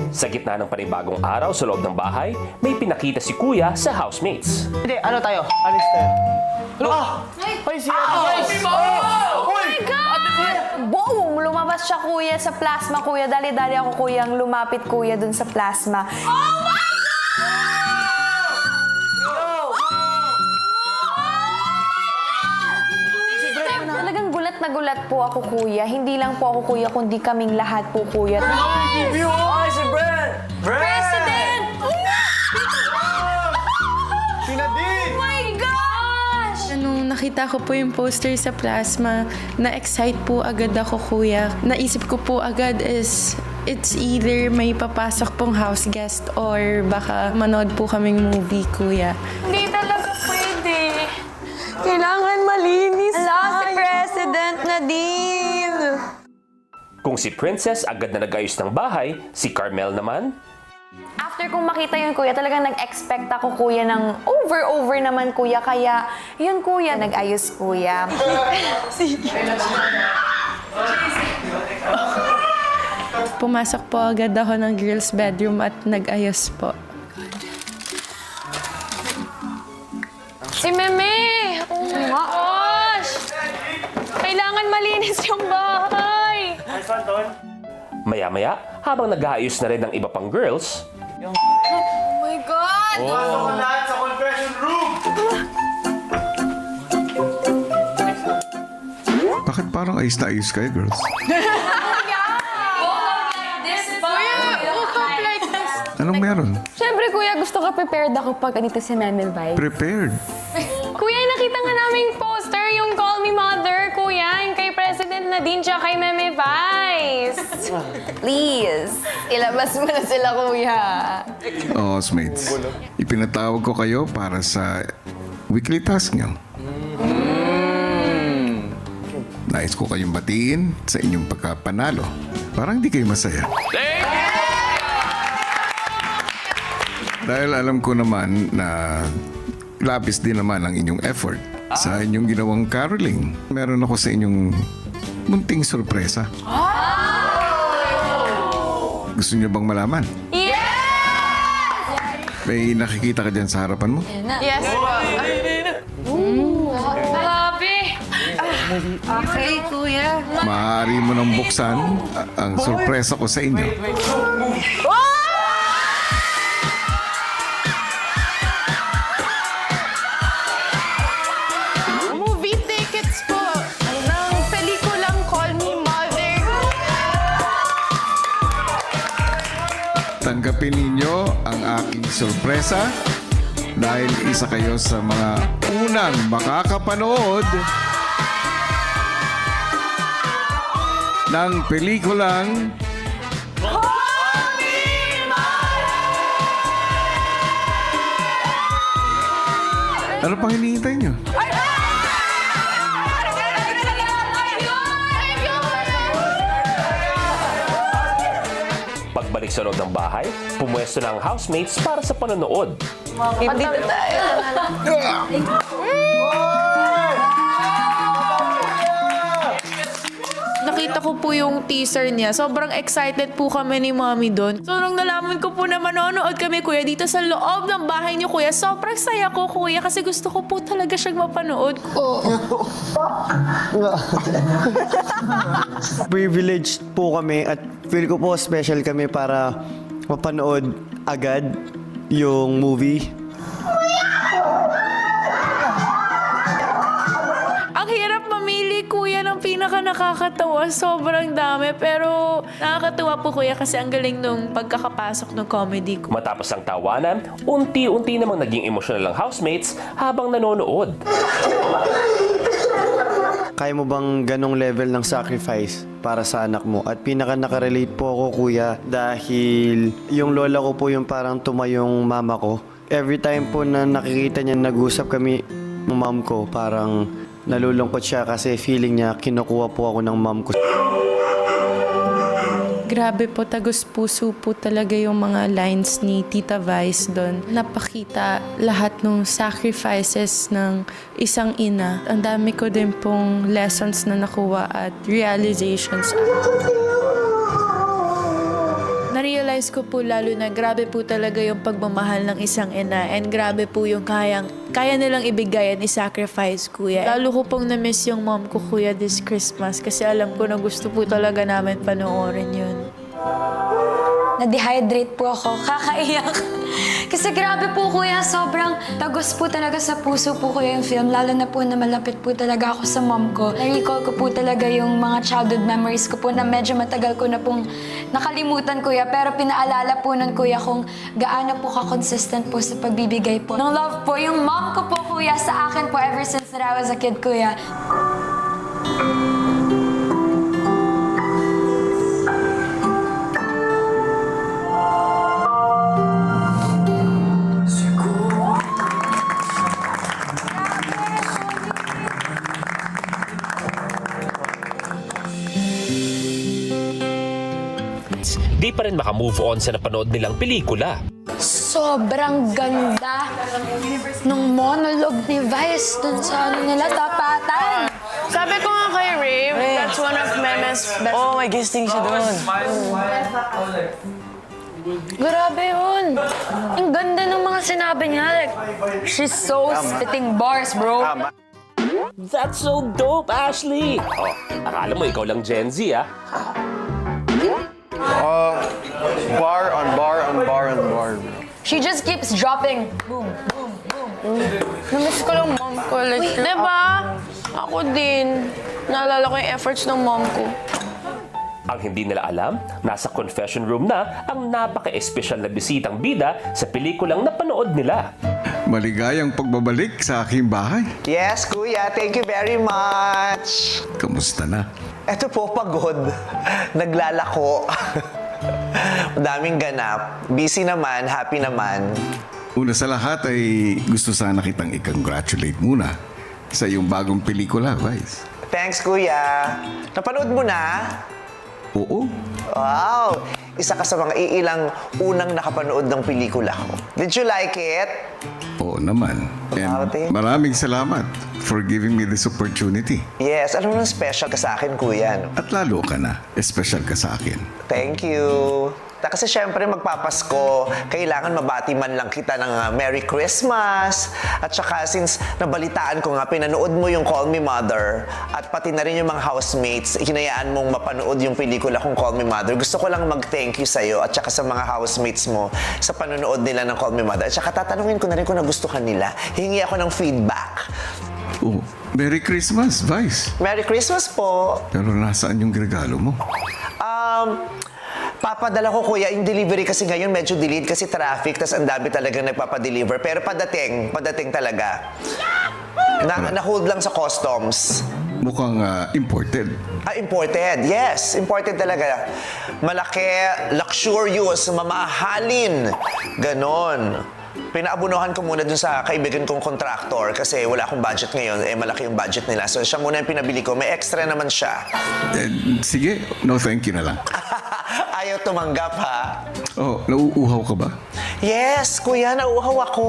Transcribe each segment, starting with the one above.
Sa gitna ng panibagong araw sa loob ng bahay, may pinakita si Kuya sa housemates. Hindi, ano tayo? Alis tayo. Ay, si Ate Joyce! Oh my God! Boom! Lumabas siya, kuya, sa plasma, kuya. Dali-dali ako, kuyang lumapit, kuya, dun sa plasma. Oh my Talagang gulat na gulat po ako, kuya. Hindi lang po ako, kuya, kundi kaming lahat po, kuya. Ay, si Brad! President! Si Nadine! Oh my gosh! Nung nakita ko po yung poster sa plasma, na-excite po agad ako, kuya. Naisip ko po agad is, it's either may papasok pong house guest or baka manood po kaming movie, kuya. Hindi talaga pwede. Kailangan malinis Ala, si President Nadine! Kung si Princess agad na nag-ayos ng bahay, si Carmel naman, After kong makita yun, kuya, talagang nag-expect ako, kuya, ng over-over naman, kuya. Kaya, yun, kuya, nag-ayos, kuya. Pumasok po agad ako ng girls' bedroom at nag-ayos po. Si Meme! Oh my gosh! Kailangan malinis yung bahay! maya-maya, habang nag-aayos na rin ng iba pang girls, Oh my God! Pasok ko lahat sa confession room! Bakit parang ayos na ayos kayo, girls? Anong meron? Siyempre, kuya, gusto ka prepared ako pag ganito si Meme Vibe. Prepared. Kuya, nakita nga naming poster, yung Call Me Mother, kuya, yung kay President Nadine tsaka kay Meme Vice. Please, ilabas mo na sila, kuya. Oh, housemates. Ipinatawag ko kayo para sa weekly task niyo. Nais ko kayong batiin sa inyong pagkapanalo. Parang di kayo masaya. Dahil alam ko naman na labis din naman ang inyong effort sa inyong ginawang caroling. Meron ako sa inyong munting sorpresa. Gusto niyo bang malaman? May nakikita ka dyan sa harapan mo? Yes, grabe. Okay, kuya. Maaari mo nang buksan ang sorpresa ko sa inyo. Movie tickets po ng pelikulang Call Me Mother. Tanggapin ninyo ang aking sorpresa dahil isa kayo sa mga unang makakapanood ng pelikulang Ano pang hinihintay nyo? pagbalik sa loob ng bahay, pumwesto na ang housemates para sa panonood. Hindi na tayo. Nakita ko po yung teaser niya. Sobrang excited po kami ni Mami doon. So, nung nalaman ko po na manonood kami, kuya, dito sa loob ng bahay niyo, kuya, sobrang saya ko, kuya, kasi gusto ko po talaga siyang mapanood. Privileged po kami at feel ko po special kami para mapanood agad yung movie. Ang hirap mamili, kuya, ng pinaka nakakatawa. Sobrang dami. Pero nakakatawa po, kuya, kasi ang galing nung pagkakapasok ng comedy ko. Matapos ang tawanan, unti-unti namang naging emosyonal ang housemates habang nanonood. Kaya mo bang ganong level ng sacrifice para sa anak mo? At pinaka nakarelate po ako, kuya, dahil yung lola ko po yung parang tumayong mama ko. Every time po na nakikita niya, nag-usap kami ng mom ko, parang nalulungkot siya kasi feeling niya kinukuha po ako ng mom ko. Grabe po, tagus puso po talaga yung mga lines ni Tita Vice doon. Napakita lahat ng sacrifices ng isang ina. Ang dami ko din pong lessons na nakuha at realizations. Na-realize na-realize ko po lalo na grabe po talaga yung pagmamahal ng isang ina and grabe po yung kaya nilang ibigay and i-sacrifice, kuya. Lalo ko pong na-miss yung mom ko, kuya, this Christmas kasi alam ko na gusto po talaga namin panoorin yun. Na-dehydrate po ako. Kakaiyak. Kasi grabe po, kuya. Sobrang tagos po talaga sa puso po, kuya, yung film. Lalo na po na malapit po talaga ako sa mom ko. Na-recall ko po talaga yung mga childhood memories ko po na medyo matagal ko na pong nakalimutan, kuya. Pero pinaalala po nun, kuya, kung gaano po ka-consistent po sa pagbibigay po ng love po. Yung mom ko po, kuya, sa akin po ever since that I was a kid, kuya. Di pa rin makamove on sa napanood nilang pelikula. Sobrang ganda nung monologue ni Vice dun sa nila, tapatan. Sabi ko nga kay Ray, that's one of Meme's best. Oh, may guesting siya doon. Grabe yun. Ang ganda ng mga sinabi niya. Like, she's so spitting bars, bro. That's so dope, Ashley! Oh, akala mo ikaw lang Gen Z, ah? Bar on bar on bar on bar. She just keeps dropping. Boom, boom, boom. Namiss ko lang mom ko. Like, diba? Ako din. Naalala ko yung efforts ng mom ko. Ang hindi nila alam, nasa confession room na ang napaka-espesyal na bisitang bida sa pelikulang napanood nila. Maligayang pagbabalik sa aking bahay. Yes, kuya. Thank you very much. Kamusta na? Eto po, pagod. Naglalako. Daming ganap. Busy naman, happy naman. Una sa lahat ay gusto sana kitang i-congratulate muna sa iyong bagong pelikula, Vice. Thanks, kuya. Napanood mo na? Oo. Wow! Isa ka sa mga iilang unang nakapanood ng pelikula ko. Did you like it? Oo naman. Wow, And thank- maraming salamat for giving me this opportunity. Yes, alam mo nang special ka sa akin, kuya. No? At lalo ka na, espesyal ka sa akin. Thank you. Kasi syempre magpapasko, kailangan mabati man lang kita ng Merry Christmas. At saka since nabalitaan ko nga, pinanood mo yung Call Me Mother at pati na rin yung mga housemates, hinayaan mong mapanood yung pelikula kong Call Me Mother. Gusto ko lang mag-thank you sa'yo at saka sa mga housemates mo sa panonood nila ng Call Me Mother. At saka tatanungin ko na rin kung nagustuhan nila. Hingi ako ng feedback. Oh, Merry Christmas, Vice. Merry Christmas po! Pero nasaan yung regalo mo? Papadala ko, kuya, yung delivery kasi ngayon medyo delayed kasi traffic, tas ang dami talagang nagpapadeliver. Pero padating talaga. Na-hold lang sa customs. Mukhang imported. Imported. Yes, imported talaga. Malaki, luxurious, mamahalin. Ganon. Pinaabunuhan ko muna dun sa kaibigan kong contractor kasi wala akong budget ngayon, malaki yung budget nila. So siya muna yung pinabili ko. May extra naman siya. Sige, no thank you na lang. Ayaw tumanggap, ha? Oh, nauuhaw ka ba? Yes, kuya, nauuhaw ako.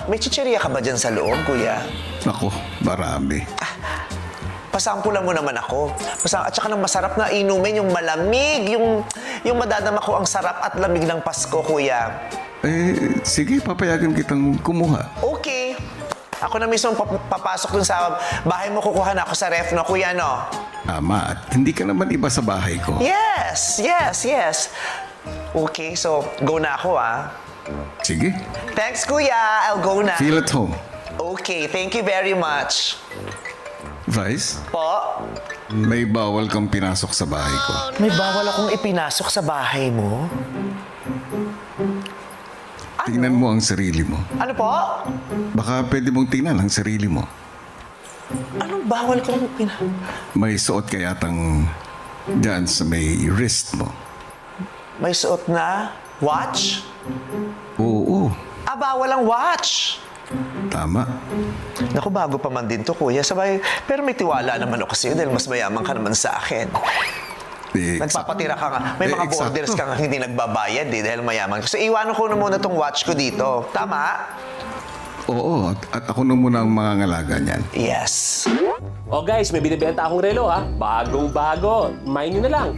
May chichirya ka ba dyan sa loob, kuya? Nako, marami. Pasampulan mo naman ako. At saka ng masarap na inumin, yung malamig, yung madadama ko ang sarap at lamig ng Pasko, kuya. Sige, papayagan kitang kumuha. Okay. Ako na mismo papasok dun sa bahay mo, kukuha na ako sa ref, no, kuya, no? Ama, at hindi ka naman iba sa bahay ko. Yes. Okay, so go na ako, ah. Sige, Thanks, kuya. I'll go na. feel at home. Okay, thank you very much. Vice, Po, may bawal kang pinasok sa bahay ko. may bawal akong ipinasok sa bahay mo? Tingnan mo ang sarili mo. Ano po? Baka pwede mong tingnan ang sarili mo. Anong bawal kong May suot ka yatang dyan sa may wrist mo. May suot na watch? Oo, Bawal ang watch. tama. Naku, bago pa man din to, kuya. Sabay, pero may tiwala naman ako sa'yo dahil mas mayaman ka naman sa akin. Nagpapatira ka nga. May mga eksakto. borders ka nga hindi nagbabayad dahil mayaman ka. So, iwanan ko na muna tong watch ko dito. Tama? Oo, at ako na muna ang mangangalaga niyan. Yes. Oh guys, may binibenta akong relo, ha? Bagong-bago. Main nyo na lang.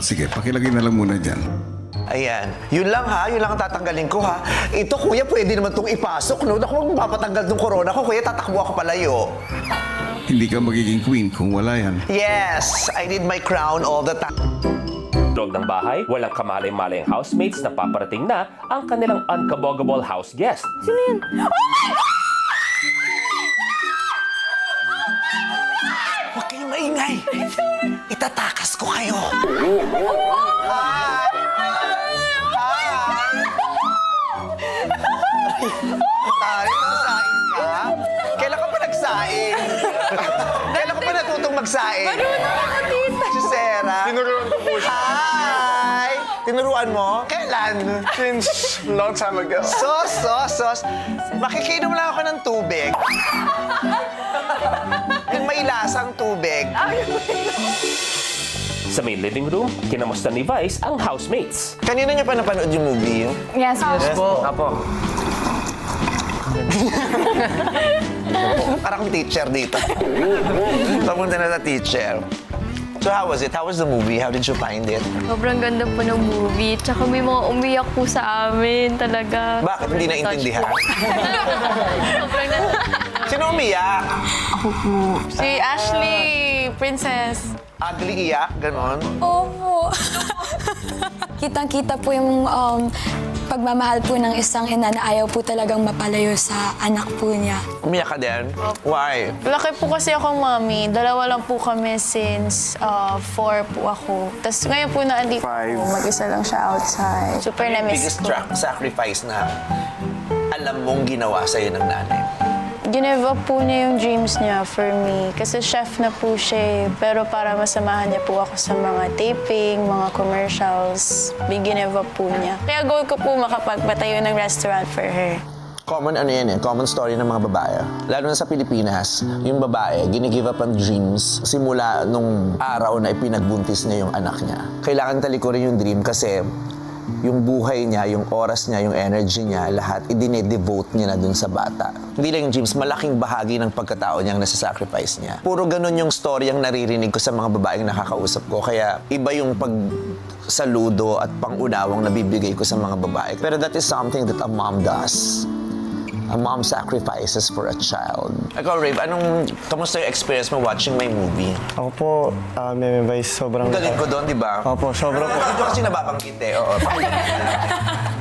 Sige, pakilagay na lang muna dyan. Ayan. Yun lang ha, yun lang ang tatanggalin ko ha. Ito kuya, pwede naman itong ipasok, no? Naku, magpapatanggal ng corona ko, kuya, tatakbo ako palayo. Hindi ka magiging queen kung wala yan. Yes, I need my crown all the time. Loob ng bahay, walang kamalay-malay ang housemates na paparating na ang kanilang unkabogable house guest. Sino yun? Huwag kayong maingay. Itatakas ko kayo. Ay, nagsaing ka? Kailan ka pa nagsaing? Kailan ka pa natutong magsaing? Marunong ako, tita. Si Sarah. Tinuruan ko po siya. Hi! Tinuruan mo? Kailan? Since long time ago. Sos. Makikinom lang ako ng tubig. Yung may lasang tubig. Sa main living room, kinamusta ni Vice ang housemates. Kanina niyo pa napanood yung movie? Yes, po. Apo. Parang teacher dito. Papunta na sa teacher. So how was it? How was the movie? How did you find it? Sobrang ganda po ng movie. Tsaka may mga umiyak po sa amin talaga. Bakit hindi naintindihan? Sobrang na... Sino umiyak? Si Ashley, princess. Ugly iyak? Ganon? Opo. Kitang-kita po yung pagmamahal po ng isang ina na ayaw po talagang mapalayo sa anak po niya. Umiyak ka din? Why? Laki po kasi akong mami. Dalawa lang po kami since 4 po ako. Tapos ngayon po na andito po. Mag-isa lang siya outside. Super na-miss Biggest ko. sacrifice na alam mong ginawa sa'yo ng nanay. Give up po niya yung dreams niya for me. Kasi chef na po siya eh. Pero para masamahan niya po ako sa mga taping, mga commercials, give up po niya. Kaya goal ko po makapagpatayo ng restaurant for her. Common ano yan eh, common story ng mga babae. Lalo na sa Pilipinas, yung babae, ginigive up ang dreams simula nung araw na ipinagbuntis niya yung anak niya. Kailangan talikurin yung dream kasi yung buhay niya, yung oras niya, yung energy niya, lahat idine-devote niya na dun sa bata. Hindi lang yung dreams, malaking bahagi ng pagkatao niya ang nasa-sacrifice niya. Puro ganun yung story ang naririnig ko sa mga babaeng nakakausap ko. Kaya iba yung pagsaludo at pangunawang nabibigay ko sa mga babae. Pero that is something that a mom does. A mom sacrifices for a child. Ikaw, Rave, kamusta yung experience mo watching my movie? Ako po, Meme Vice, sobrang... Galing ko doon, di ba? Opo, sobrang... Medyo kasi nababanggit eh. Oo,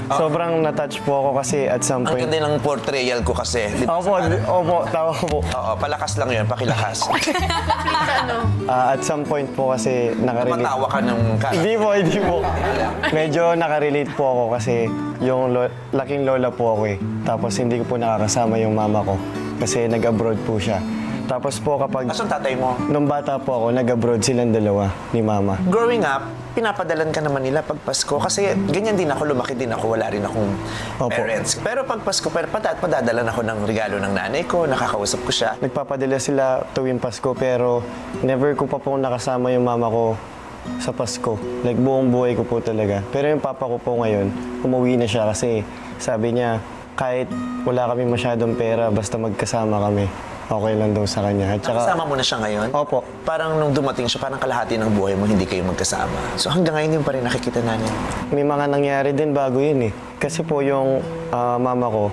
Sobrang na-touch po ako kasi at some ang point... ganda ng portrayal ko kasi. Di ba? Opo, tama po. Oo, palakas lang yun, pakilakas. At some point po kasi nakarelate... Matawa ka ng Hindi po. Medyo nakarelate po ako kasi yung laking lola po ako eh. Tapos hindi ko po nakakasama yung mama ko kasi nag-abroad po siya. Tapos po kapag... Asan tatay mo? Nung bata po ako, nag-abroad silang dalawa ni mama. Growing up, pinapadalan ka naman nila pag Pasko. Kasi ganyan din ako, lumaki din ako, wala rin akong Opo. parents. Pero pag Pasko, padadalan ako ng regalo ng nanay ko, nakakausap ko siya. Nagpapadala sila tuwing Pasko pero never ko pa po nakasama yung mama ko sa Pasko. Like buong buhay ko po talaga. Pero yung papa ko po ngayon, umuwi na siya kasi sabi niya kahit wala kami masyadong pera basta magkasama kami, okay lang daw sa kanya. At saka, Nakasama mo na siya ngayon? Opo. Parang nung dumating siya, parang kalahati ng buhay mo, hindi kayo magkasama. So hanggang ngayon yung pa rin nakikita natin. May mga nangyari din bago yun eh. Kasi po yung mama ko,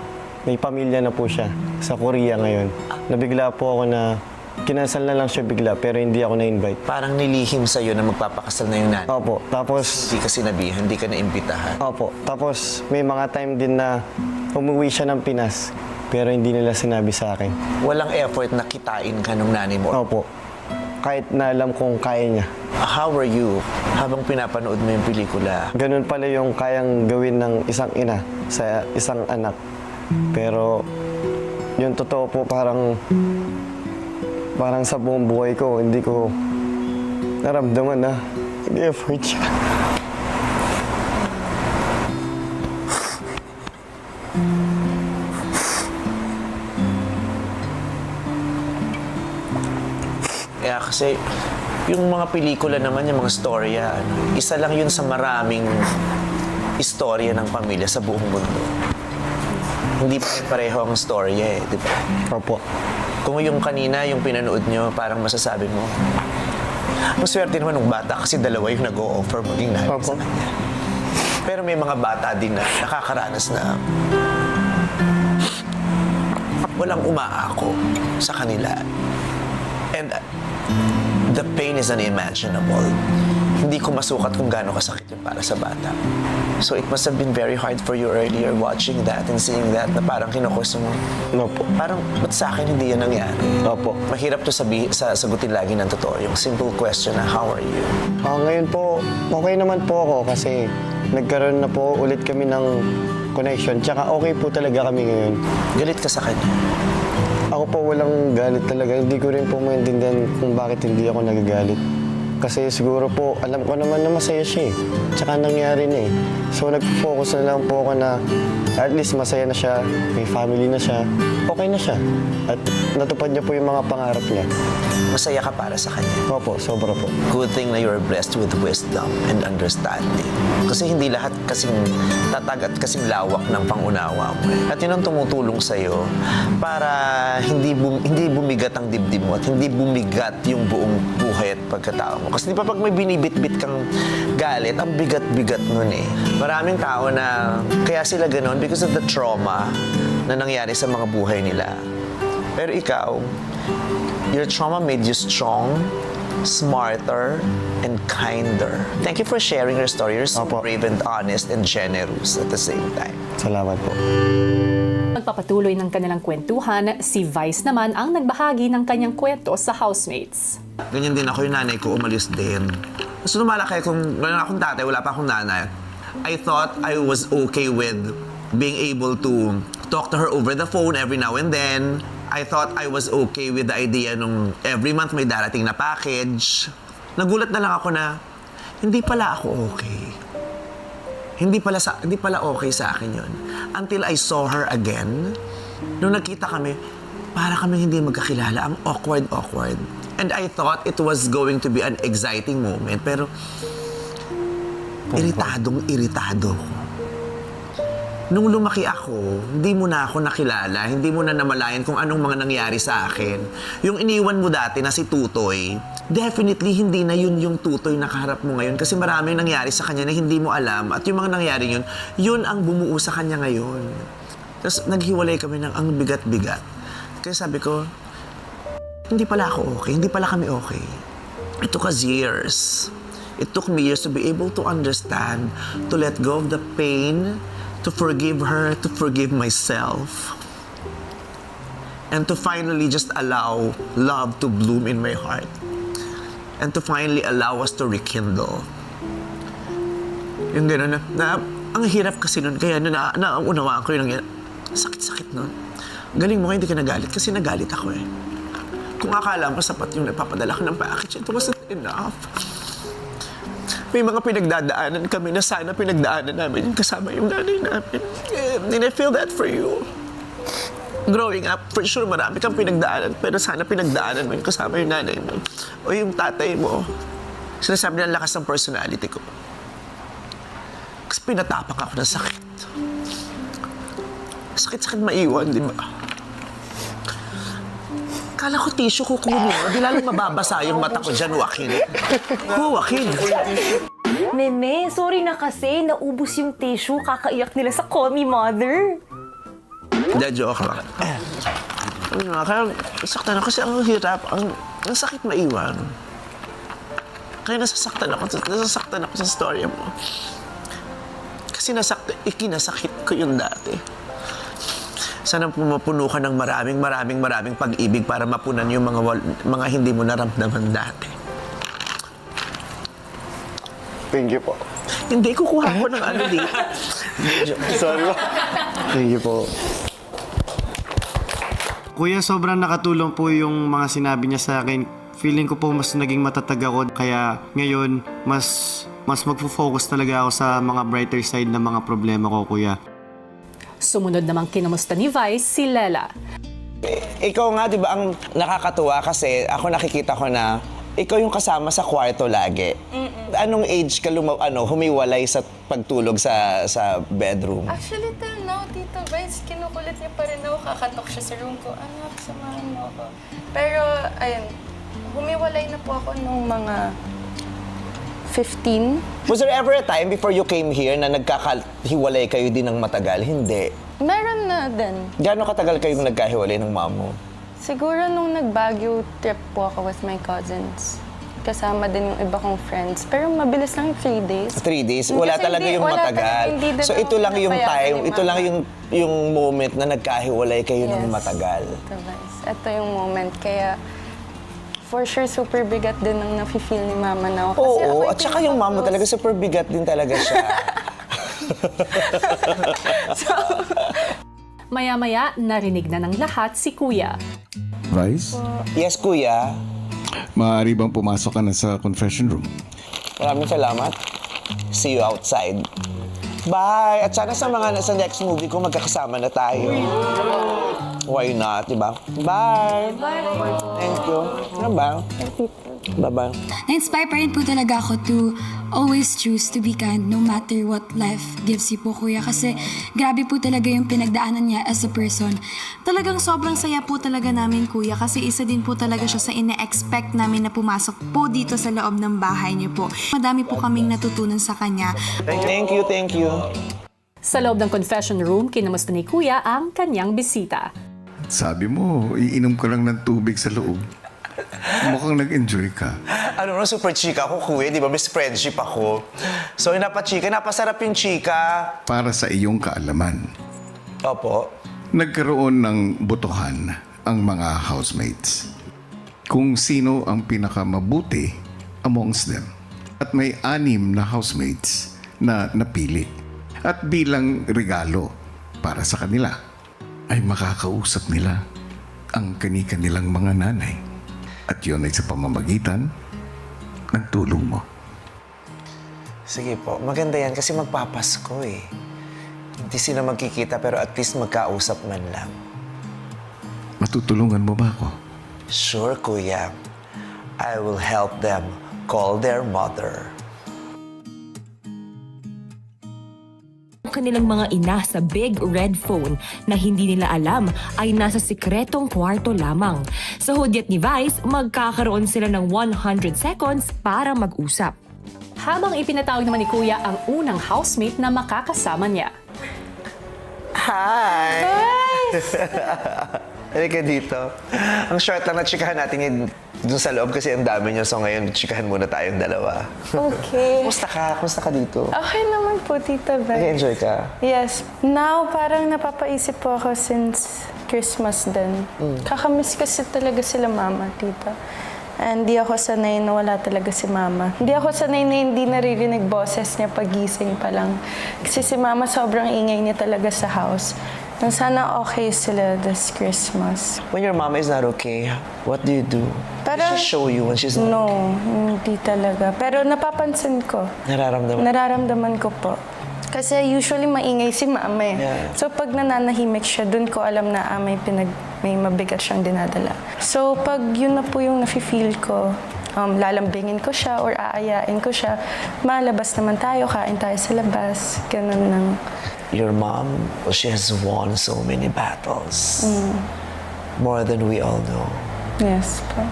may pamilya na po siya sa Korea ngayon. Nabigla po ako na kinansal na lang siya bigla pero hindi ako na-invite. Parang nilihim sa'yo na magpapakasal na yung nanay. Opo. Tapos, Hindi ka sinabihan, hindi ka naimbitahan. opo. Tapos may mga time din na umuwi siya ng Pinas pero hindi nila sinabi sa akin. Walang effort na kitain ka nung nanay mo. Opo. Kahit na alam kong kaya niya. How were you habang pinapanood mo yung pelikula? Ganun pala yung kayang gawin ng isang ina sa isang anak. Pero yung totoo po parang sa buong buhay ko, hindi ko naramdaman na nag-effort siya. Kaya kasi, yung mga pelikula naman, yung mga storya, isa lang yun sa maraming istorya ng pamilya sa buong mundo. Hindi pa pareho ang storya eh, di ba? Opo. Kung yung kanina, yung pinanood nyo, parang masasabi mo, maswerte naman ng bata kasi dalawa yung nag-o-offer maging nanay Opo. sa kanya. Pero may mga bata din na nakakaranas na walang umaako sa kanila. And the pain is unimaginable. Hindi ko masukat kung gaano kasakit yun para sa bata. So it must have been very hard for you earlier watching that and seeing that na parang kinukwestiyon mo. No po. Parang, ba't sa akin hindi yan nangyari? Opo. Mahirap to sagutin lagi ng totoo. Yung simple question na, how are you? Ngayon po, okay naman po ako kasi nagkaroon na po ulit kami ng connection. Tsaka okay po talaga kami ngayon. Galit ka sa kanya. Ako po walang galit talaga. Hindi ko rin po maintindihan kung bakit hindi ako nagagalit. Kasi siguro po, alam ko naman na masaya siya eh. Tsaka nangyari na eh. So nag-focus na lang po ako na at least masaya na siya, may family na siya, okay na siya. At natupad niya po yung mga pangarap niya. Masaya ka para sa kanya. Opo, sobra po. Good thing na you're blessed with wisdom and understanding. Kasi hindi lahat kasing tatag at kasing lawak ng pangunawa mo. At yun ang tumutulong sa'yo para hindi bumigat ang dibdib mo at hindi bumigat yung buong buhay at pagkatao mo. Kasi di ba pag may binibit-bit kang galit, ang bigat-bigat nun eh. Maraming tao na kaya sila ganon because of the trauma na nangyari sa mga buhay nila. Pero ikaw, your trauma made you strong, smarter, and kinder. Thank you for sharing your story. You're so Opo. brave and honest and generous at the same time. Salamat po. Magpapatuloy ng kanilang kwentuhan, si Vice naman ang nagbahagi ng kanyang kwento sa housemates. Ganyan din ako, yung nanay ko umalis din. So lumalaki kung wala akong tatay, wala pa akong nanay. I thought I was okay with being able to talk to her over the phone every now and then. I thought I was okay with the idea nung every month may darating na package. Nagulat na lang ako na hindi pala ako okay. Hindi pala okay sa akin yun. Until I saw her again, nung nagkita kami, para kami hindi magkakilala. Ang awkward. And I thought it was going to be an exciting moment. Pero, iritado ko. Nung lumaki ako, hindi mo na ako nakilala, hindi mo na namalayan kung anong mga nangyari sa akin. Yung iniwan mo dati na si Tutoy, definitely hindi na yun yung Tutoy na kaharap mo ngayon kasi maraming nangyari sa kanya na hindi mo alam at yung mga nangyari yun ang bumuo sa kanya ngayon. Tapos naghiwalay kami ng ang bigat-bigat. Kaya sabi ko, hindi pala ako okay, hindi pala kami okay. It took us years. It took me years to be able to understand, to let go of the pain, to forgive her, to forgive myself, and to finally just allow love to bloom in my heart, and to finally allow us to rekindle. Yung gano'n na ang hirap kasi nun, kaya naunawaan ko yung sakit-sakit nun. Galing mo hindi ka nagalit kasi nagalit ako eh. Kung akala mo sapat yung nagpapadala ko ng package, it wasn't enough. May mga pinagdadaanan kami na sana pinagdaanan namin yung kasama yung nanay namin. And I feel that for you. Growing up, for sure marami kang pinagdaanan, pero sana pinagdaanan mo yung kasama yung nanay mo o yung tatay mo. Sinasabi na ang lakas ng personality ko. Kasi pinatapak ako ng sakit. Sakit-sakit maiwan, di ba? Kala ko tissue kukunin mo. Di lalong mababasa yung mata ko dyan, Joaquin. Joaquin. Meme, sorry na kasi. Naubos yung tissue. Kakaiyak nila sa Call Me Mother. Hindi, joke lang. Kaya saktan ako kasi ang hirap. Ang sakit maiwan. Kaya nasasaktan ako sa story mo. Kasi ikinasakit ko yung dati. Sana pumapuno ka ng maraming pag-ibig para mapunan yung mga hindi mo naramdaman dati. Thank you po. Hindi, kukuha ko ng ano dito. Sorry po. Thank you po. Kuya, sobrang nakatulong po yung mga sinabi niya sa akin. Feeling ko po mas naging matatag ako. Kaya ngayon, mas magfo-focus talaga ako sa mga brighter side ng mga problema ko, kuya. Sumunod namang kinamusta ni Vice si Lela. Ikaw nga, di ba, ang nakakatuwa kasi ako nakikita ko na ikaw yung kasama sa kwarto lagi. Anong age ka humiwalay sa pagtulog sa bedroom? Actually, till now, Tito Vice, kinukulit niya pa rin ako. Kakatok siya sa room ko. Anak, samahan mo ako. Pero, ayun, humiwalay na po ako nung mga 15. Was there ever a time before you came here na nagkakahiwalay kayo din ng matagal? Hindi. Meron na din. Gaano katagal kayong nagkahiwalay ng mom mo? Siguro nung nag-Baguio trip po ako with my cousins. Kasama din yung iba kong friends. Pero mabilis lang 3 days. 3 days? Wala Kasi talaga hindi- yung wala matagal. talaga, hindi din So ito ako lang yung pinapayagan time, ni ito lang Mama. yung moment na nagkahiwalay kayo ng Yes. matagal. Ito, guys. Ito yung moment. Kaya, for sure, super bigat din ang nafe-feel ni Mama na ako. Kasi ako Oo, at saka yung mama pinaka-close. talaga super bigat din talaga siya. Maya-maya, narinig na ng lahat si Kuya. Vice, Yes, kuya. maaari bang pumasok ka na sa confession room? Maraming salamat. See you outside. Bye! At sana sa next movie ko magkakasama na tayo. Why not, diba? Bye! Thank you. Bye-bye. Bye-bye. Na-inspire pa rin po talaga ako to always choose to be kind no matter what life gives you po, Kuya. Kasi grabe po talaga yung pinagdaanan niya as a person. Talagang sobrang saya po talaga namin, Kuya, kasi isa din po talaga siya sa ine-expect namin na pumasok po dito sa loob ng bahay niyo po. Madami po kaming natutunan sa kanya. Thank you, thank you. Sa loob ng confession room, kinamusta ni Kuya ang kanyang bisita. Sabi mo, iinom ka lang ng tubig sa loob. Mukhang nag-enjoy ka. Ano no, super chika ako, kuya. Di ba, best friendship ako. So, napasarap yung chika. Para sa iyong kaalaman, Opo. nagkaroon ng botohan ang mga housemates. Kung sino ang pinakamabuti amongst them. At may 6 na housemates na napili. At bilang regalo para sa kanila, ay makakausap nila ang kani-kanilang mga nanay. At yun ay sa pamamagitan ng tulong mo. Sige po, maganda yan kasi magpapasko eh. Hindi sila magkikita pero at least magkausap man lang. Matutulungan mo ba ako? Sure, kuya. I will help them call their mother. Kanilang mga ina sa big red phone na hindi nila alam ay nasa sikretong kwarto lamang. Sa hudyat ni Vice, magkakaroon sila ng 100 seconds para mag-usap. Habang ipinatawag naman ni Kuya ang unang housemate na makakasama niya. Hi! Halika dito. Ang short lang na chikahan natin yun dun sa loob kasi ang dami niyo. So ngayon, chikahan muna tayong dalawa. Okay. Kumusta ka? Kumusta ka dito? Okay naman po, Tita Vice. Nag-enjoy ka? Yes. Now, parang napapaisip po ako since Christmas din. Kakamiss kasi talaga sila Mama, Tita. And di ako sanay na wala talaga si Mama. Hindi ako sanay na hindi naririnig boses niya pagising pa lang. Kasi si Mama sobrang ingay niya talaga sa house. And sana okay sila this Christmas. When your mom is not okay, what do you do? Parang- Does she show you when she's not No, hindi talaga. Pero napapansin ko. nararamdaman? Nararamdaman ko po. Kasi usually maingay si Mama eh. Yeah. So pag nananahimik siya, dun ko alam na may mabigat siyang dinadala. So pag yun na po yung nafe-feel ko, lalambingin ko siya or aayain ko siya, malabas naman tayo, kain tayo sa labas. Ganun lang. Your mom, well, she has won so many battles. More than we all know. Yes po.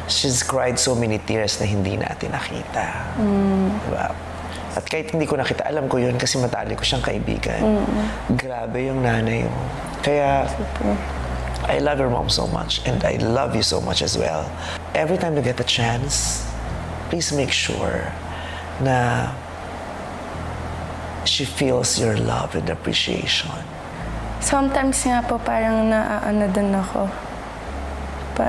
She's cried so many tears na hindi natin nakita. Diba? At kahit hindi ko nakita, alam ko yun kasi matali ko siyang kaibigan. Grabe yung nanay mo. Kaya, I love your mom so much and I love you so much as well. Every time you get a chance, please make sure na she feels your love and appreciation. Sometimes nga po parang naaano din ako.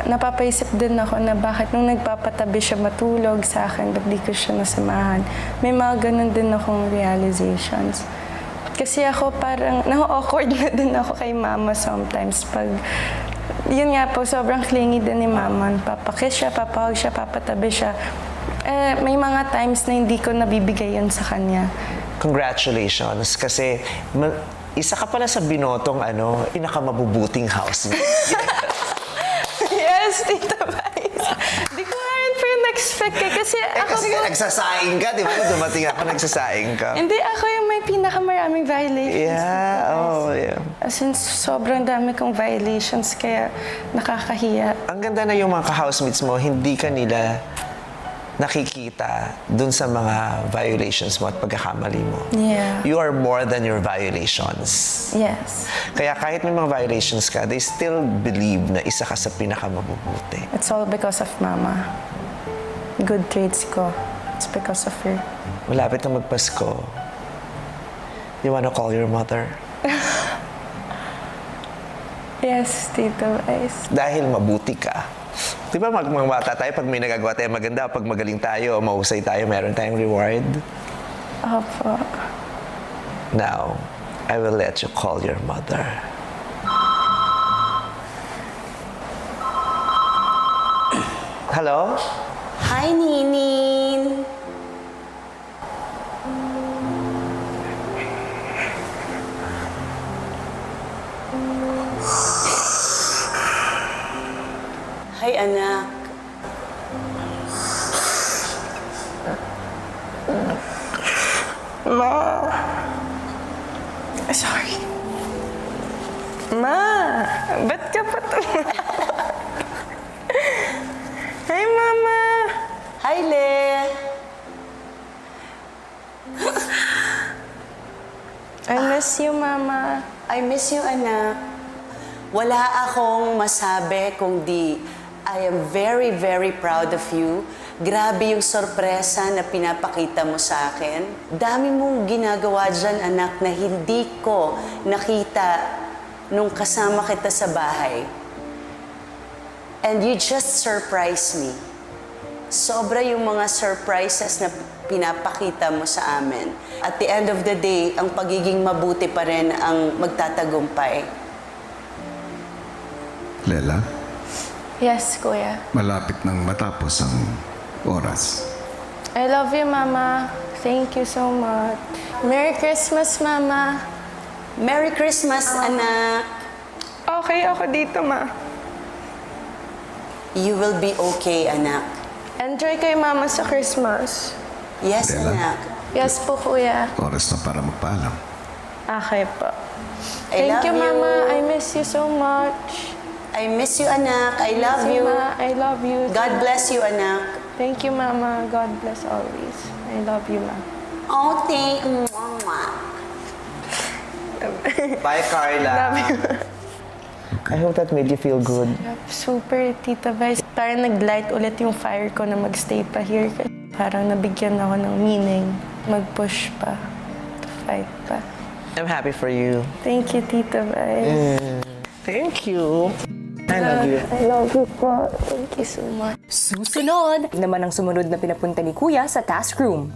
Napapaisip din ako na bakit nung nagpapatabi siya matulog sa akin, ba't di ko siya nasamahan. May mga ganun din akong realizations. Kasi ako parang, na-awkward na din ako kay Mama sometimes pag, yun nga po, sobrang clingy din ni Mama. Papakiss siya, papahug siya, papatabi siya. May mga times na hindi ko nabibigay yun sa kanya. Congratulations kasi isa ka pala sa binotong pinakamabubuting housemate. Yes, Tita Vice. Di ko nga rin po yung expect eh. Kasi ako Kasi po, nagsasaing ka, di ba? Dumating ako, nagsasaing ka. hindi ako yung may pinakamaraming violations. Yeah. As in, sobrang dami kong violations, kaya nakakahiya. Ang ganda na yung mga ka-housemates mo, hindi ka nila nakikita dun sa mga violations mo at pagkakamali mo. Yeah. You are more than your violations. Yes. Kaya kahit may mga violations ka, they still believe na isa ka sa pinakamabubuti. It's all because of Mama. Good traits ko. It's because of her. Malapit na magpasko. You wanna call your mother? Yes, Tito Vice. Dahil mabuti ka. Di ba mga bata tayo, pag may nagagawa tayo maganda, pag magaling tayo o mahusay tayo, meron tayong reward? Opo. Now, I will let you call your mother. Hello? Hi, Ninin! Hi, anak. Sorry. Ma, ba't ka pa Hi, Mama. Hi, Le! I miss you, Mama. I miss you, anak. Wala akong masabi kundi I am very, very proud of you. Grabe yung sorpresa na pinapakita mo sa akin. Dami mong ginagawa dyan, anak, na hindi ko nakita nung kasama kita sa bahay. And you just surprised me. Sobra yung mga surprises na pinapakita mo sa amin. At the end of the day, ang pagiging mabuti pa rin ang magtatagumpay. Lela, Yes, Kuya. malapit nang matapos ang oras. I love you, Mama. Thank you so much. Merry Christmas, Mama. Merry Christmas, anak! Okay ako dito, Ma. You will be okay, anak. Enjoy kay Mama sa Christmas. Yes, Bella? anak. Yes po, Kuya. Oras na para magpaalam. Okay po. I Thank love you, Mama. I miss you so much. I miss you, anak. I love Miss you. Ma. I love you. God bless you, anak. Thank you, Mama. God bless always. I love you, Ma. Oh, thank you. Bye, Carla. Love you. I hope that made you feel good. Super, Tita Vice. Parang nag-light ulit yung fire ko na magstay pa here. Parang nabigyan ako ng meaning. Mag-push pa. To fight pa. I'm happy for you. Thank you, Tita Vice. Thank you. I love you. I love you po. Thank you so much. Susunod naman ang sumunod na pinapunta ni Kuya sa task room.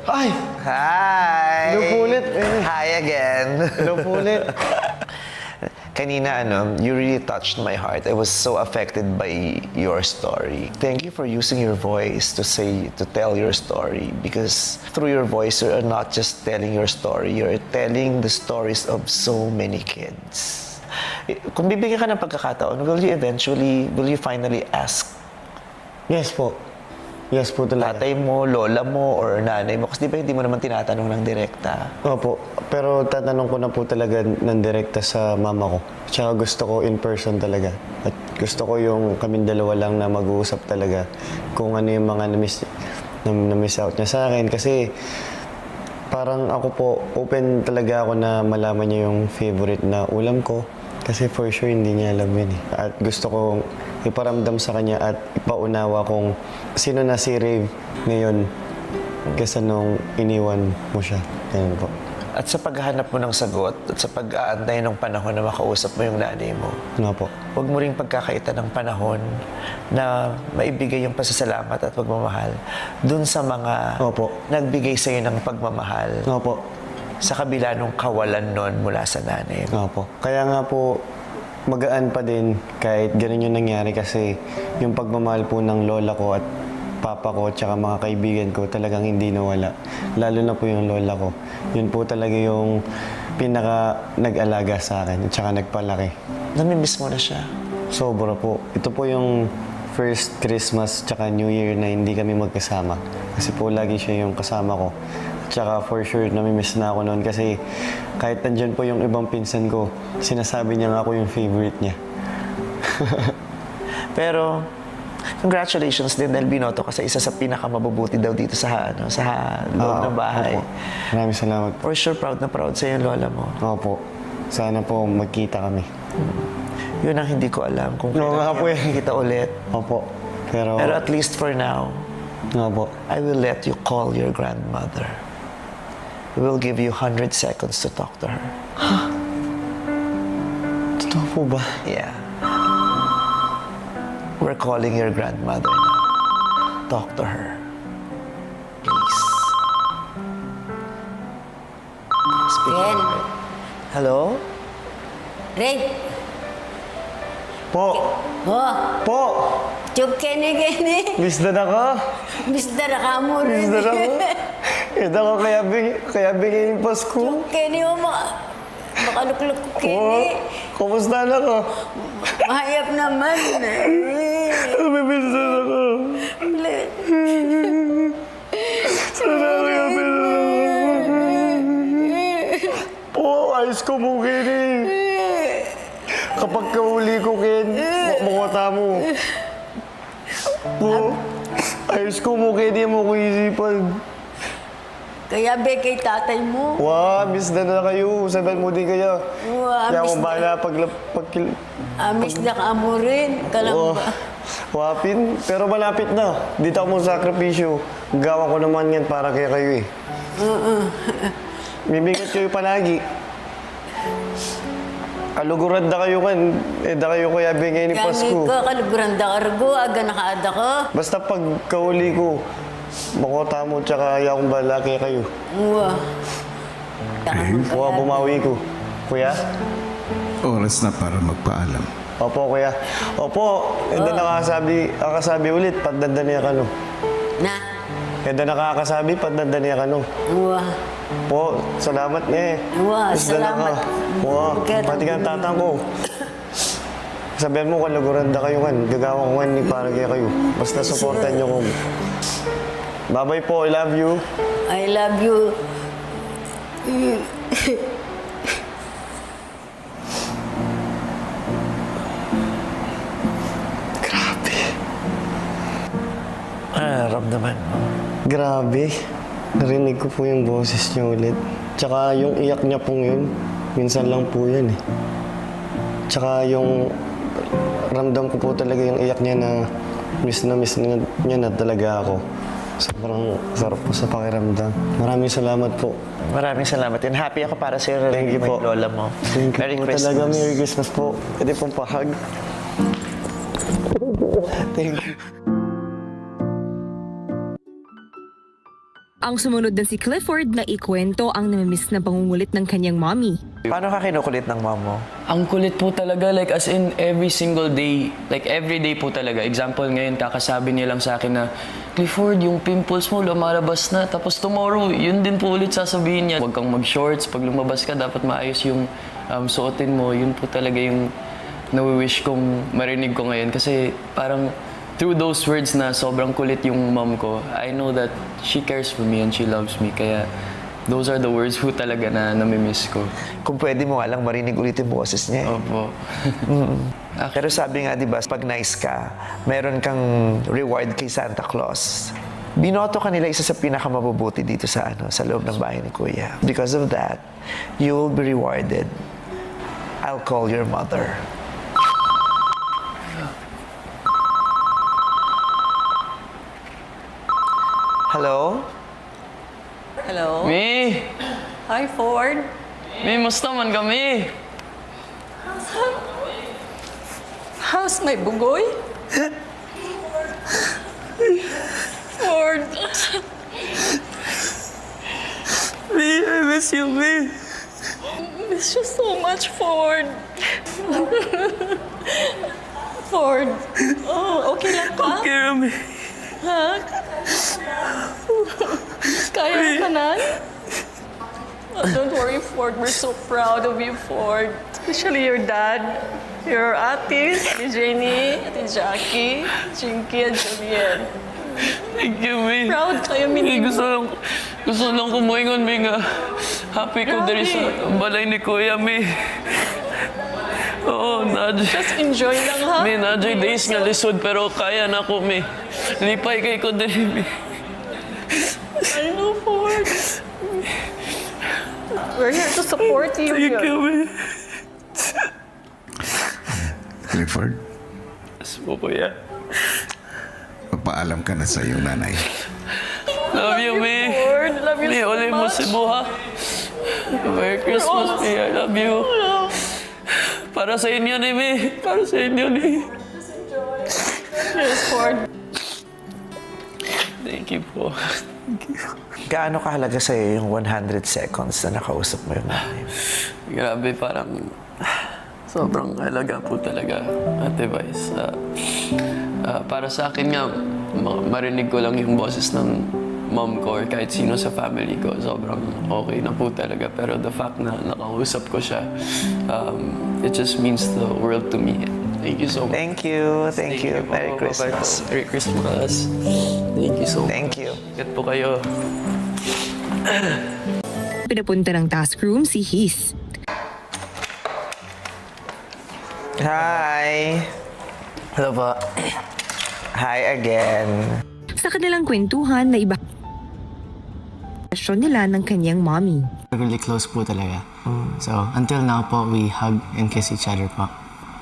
Ay! Hi! Hello po ulit. Hi again. Hello po ulit. Kanina, you really touched my heart. I was so affected by your story. Thank you for using your voice to tell your story, because through your voice, you're not just telling your story, you're telling the stories of so many kids. Kung bibigyan ka ng pagkakataon, will you finally ask Yes po. Yes po talaga. tatay mo, lola mo, or nanay mo? Kasi di ba hindi mo naman tinatanong ng direkta? Opo. Pero tatanong ko na po talaga ng direkta sa mama ko. Tsaka gusto ko in person talaga. At gusto ko yung kaming dalawa lang na mag-uusap talaga kung ano yung mga na-miss out niya sa akin. Kasi parang ako po, open talaga ako na malaman niya yung favorite na ulam ko. Kasi for sure hindi niya alam yun eh. At gusto kong iparamdam sa kanya at ipaunawa kung sino na si Rave ngayon kaysa nung iniwan mo siya. Ganun po. At sa paghahanap mo ng sagot at sa pag-aantay ng panahon na makausap mo yung nanay mo, Ano po? huwag mo ring pagkakaita ng panahon na maibigay yung pasasalamat at pagmamahal dun sa mga Opo. nagbigay sa'yo ng pagmamahal Opo. sa kabila nung kawalan nun mula sa nanay mo. Opo. Kaya nga po, magaan pa din kahit ganun yung nangyari kasi yung pagmamahal po ng lola ko at papa ko at mga kaibigan ko talagang hindi nawala. Lalo na po yung lola ko. Yun po talaga yung pinaka nag-alaga sa akin at saka nagpalaki. Namimiss mo na siya. Sobra po. Ito po yung first Christmas tsaka New Year na hindi kami magkasama. Kasi po lagi siya yung kasama ko. Tsaka for sure, namimiss na ako noon kasi kahit nandyan po yung ibang pinsan ko, sinasabi niya nga ako yung favorite niya. Pero congratulations din dahil binoto ka sa isa sa pinakamabubuti daw dito sa loob ng bahay. Opo. Maraming salamat po. For sure, proud na proud sa'yo yung lola mo. Opo. Sana po magkita kami. Yun ang hindi ko alam kung Oo nga po kailan kita ulit. Opo. Pero At least for now, opo. I will let you call your grandmother. We will give you 100 seconds to talk to her. Totoo po ba? Yeah. We're calling your grandmother now. Talk to her. Please. Speak Ren. to her. Hello? Ren, Po! oh, Po! chuk kini. Miss na ako! Mister ka mo rin. Miss na ako! Ito ko kaya bigay yung Pasko. Kini mo makalukluk ko Po! kini. Kumusta na ako? Mahayap naman. Miss na ako! Po! Ayos ko mo, Kenny! Kapag kahuli ko, Ken, makota mo. Po! Ayos ko mo, Kenny, mo ko isipan. Kaya be kay tatay mo. Wow, miss na kayo. Sabihan mo din kaya. Wow, Kaya miss kung bahala Amis na ka mo rin. Kalam ba? Wapin, pero malapit na. Dito ako mong sakripisyo. Gawa ko naman yan para kaya kayo eh. Mimigat kayo palagi. Kaluguran da kayo kan. Da kayo kuya bingay ni Pasko. Ka, kaluguran da kargo. Aga nakaada ko. Basta pag kauli ko, makota mo tsaka ayaw kong bahala kaya kayo. Wow. Bumawi ko. Kuya? Oras na para magpaalam. Opo, kuya. Opo, hindi nakakasabi ulit, pagdanda niya ka no. Na? Hindi nakakasabi, pagdanda niya ka no. Wow. Po, salamat niya eh. Wow, Isda na salamat. ka. Wow, pati ka tatang ko. Sabihan mo, kaluguran da kayo kan. Gagawa ko kan ni para kaya kayo. Basta supportan niyo ko. Bye-bye po, I love you. I love you. Ramdaman mo. Grabe. Narinig ko po yung boses niya ulit. Tsaka yung iyak niya pong yun, minsan lang po yan eh. Tsaka yung ramdam ko po talaga yung iyak niya na miss niya na talaga ako. Sobrang sarap po sa pakiramdam. Maraming salamat po. Maraming salamat. And happy ako para sa iyo. Thank you po. Lola mo. Thank you Merry po Christmas. talaga. Merry Christmas po. Pwede pong pahag. Thank you. Ang sumunod na si Clifford na ikwento ang namimiss na pangungulit ng kanyang mommy. Paano ka kinukulit ng mom mo? Ang kulit po talaga, like as in every single day, like every day po talaga. Example ngayon, kakasabi niya lang sa akin na, Clifford, yung pimples mo lumalabas na. Tapos tomorrow, yun din po ulit sasabihin niya. Huwag kang mag-shorts, pag lumabas ka, dapat maayos yung suotin mo. Yun po talaga yung nawi-wish kong marinig ko ngayon. Kasi parang through those words na sobrang kulit yung mom ko, I know that she cares for me and she loves me. Kaya those are the words po talaga na namimiss ko. Kung pwede mo nga lang marinig ulit yung boses niya. Opo. Pero sabi nga, di ba, pag nice ka, meron kang reward kay Santa Claus. Binoto ka nila isa sa pinakamabubuti dito sa loob ng bahay ni Kuya. Because of that, you will be rewarded. I'll call your mother. Hello? Hello? Mi! Hi, Ford. Mi, musta man kami? How's my bugoy? Ford. Mi, I miss you, Mi. Miss you so much, Ford. Ford. Oh, okay lang ka? Okay, Mi. Ha? Kaya ka na? Oh, don't worry, Ford. We're so proud of you, Ford. Especially your dad, your aunties, Ate Jenny, Ate Jackie, Chinky, and Juliet. Thank you, Mi. Proud kayo, Mi, Mini. gusto lang ko moingon, Mi, nga happy ko Grabe. diri sa balay ni Kuya, Mi. Oo, Just enjoy lang, ha? May nadyo days nga lisod pero kaya na ko, may. Lipay kay ko din, I know, Ford. We're here to support you. Thank you, may. Clifford, Yes po, kuya. magpaalam ka na sa iyong nanay. Love you, May. Ford, love you May, so ulit mo much. si Buha. Merry Christmas, May. I love you. Para sa inyo ni May. Para sa inyo ni. Yes, Ford. Thank you po. Gaano kahalaga sa'yo yung 100 seconds na nakausap mo yung nanay mo? Grabe, parang sobrang halaga po talaga, Ate Vice. Para sa akin nga, marinig ko lang yung boses ng mom ko or kahit sino sa family ko, sobrang okay na po talaga. Pero the fact na nakausap ko siya, it just means the world to me. Thank you so much. Thank you. Thank you. po. Merry Bye-bye Christmas. po. Merry Christmas. Thank you so much. Thank you. Ingat po kayo. Pinapunta ng task room si His. Hi. Hello po. Hi again. Sa kanilang kwentuhan na iba nila ng kanyang mommy. Really close po talaga. So, until now po, we hug and kiss each other po.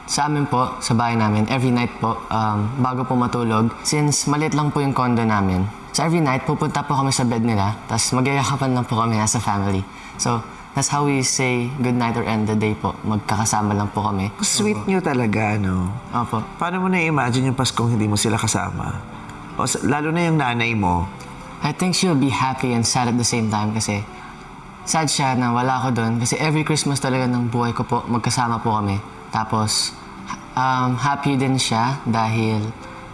Sa amin po, sa bahay namin, every night po, bago po matulog, since maliit lang po yung condo namin, so every night, pupunta po kami sa bed nila, tapos magyayakapan lang po kami as a family. So, that's how we say good night or end the day po. Magkakasama lang po kami. Sweet nyo talaga, no? Opo. Paano mo na-imagine yung Paskong hindi mo sila kasama? Lalo na yung nanay mo. I think she'll be happy and sad at the same time kasi sad siya na wala ako doon kasi every Christmas talaga ng buhay ko po, magkasama po kami. Tapos, happy din siya dahil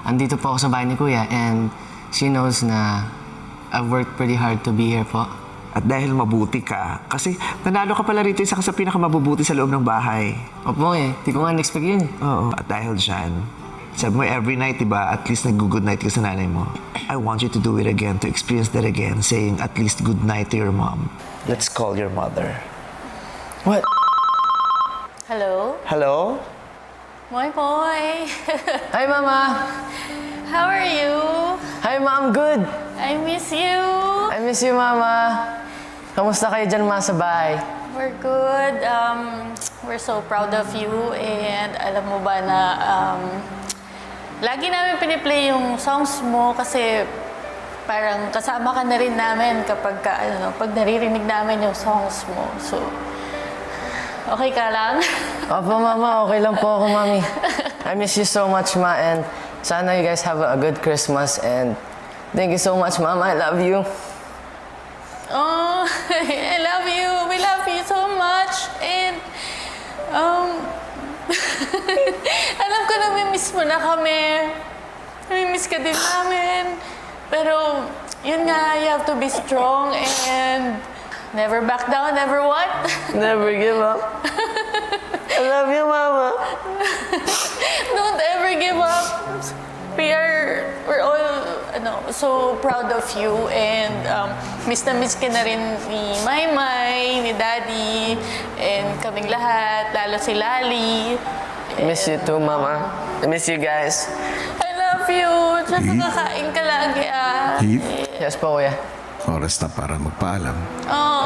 andito po ako sa bahay ni Kuya and she knows na I've worked pretty hard to be here po. At dahil mabuti ka, kasi nanalo ka pala rito, isa ka sa pinakamabubuti sa loob ng bahay. Opo di ko nga na-expect yun. Oo. At dahil dyan, sabi mo every night, diba, at least nag-good night ka sa nanay mo. I want you to do it again, to experience that again, saying at least good night to your mom. Let's call your mother. What? Hello? Hello? Moy Moy. Hi, Mama! How are you? Hi, Mom! Good! I miss you. I miss you, Mama! Kamusta kayo dyan, Ma, sa bahay? We're good. We're so proud of you. And alam mo ba na lagi namin piniplay yung songs mo kasi parang kasama ka na rin namin kapag pag naririnig namin yung songs mo. So, okay ka lang? Opo, Mama. Okay lang po ako, Mami. I miss you so much, Ma. And sana you guys have a good Christmas. And thank you so much, Mama. I love you. Oh, I love you. We love you so much. And, alam ko namimiss mo na kami. Namimiss ka din namin. Pero, yun nga, you have to be strong and never back down, never what? Never give up. I love you, Mama. Don't ever give up. We're all so proud of you and miss na miss ka na rin ni Maymay, ni Daddy, and kaming lahat, lalo si Lali. Miss you too, Mama. I miss you guys. I love you. Tsaka kakain ka lagi, ah. Heath, Yes po, Kuya. oras na para magpaalam. Oh.